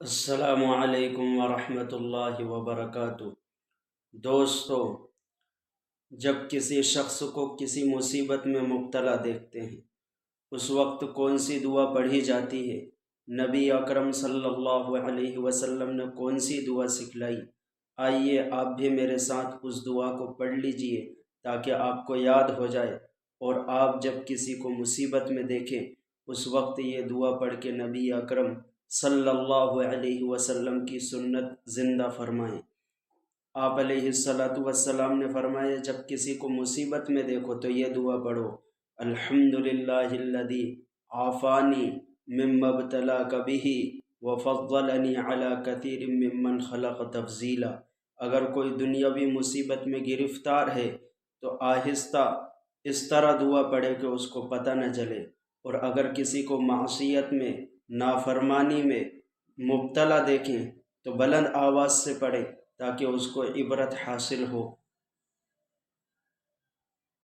السلام علیکم ورحمۃ اللہ وبرکاتہ۔ دوستو، جب کسی شخص کو کسی مصیبت میں مبتلا دیکھتے ہیں اس وقت کون سی دعا پڑھی جاتی ہے؟ نبی اکرم صلی اللہ علیہ وسلم نے کون سی دعا سکھلائی؟ آئیے آپ بھی میرے ساتھ اس دعا کو پڑھ لیجئے تاکہ آپ کو یاد ہو جائے، اور آپ جب کسی کو مصیبت میں دیکھیں اس وقت یہ دعا پڑھ کے نبی اکرم صلی اللہ علیہ وسلم کی سنت زندہ فرمائیں۔ آپ علیہ الصلاۃ والسلام نے فرمایا جب کسی کو مصیبت میں دیکھو تو یہ دعا پڑھو، الحمدللہ الذی عافانی مما ابتلاک بہ وفضلنی علی کثیر ممن خلق تفضیلا۔ اگر کوئی دنیاوی مصیبت میں گرفتار ہے تو آہستہ اس طرح دعا پڑھے کہ اس کو پتہ نہ چلے، اور اگر کسی کو معصیت میں، نافرمانی میں مبتلا دیکھیں تو بلند آواز سے پڑھے تاکہ اس کو عبرت حاصل ہو۔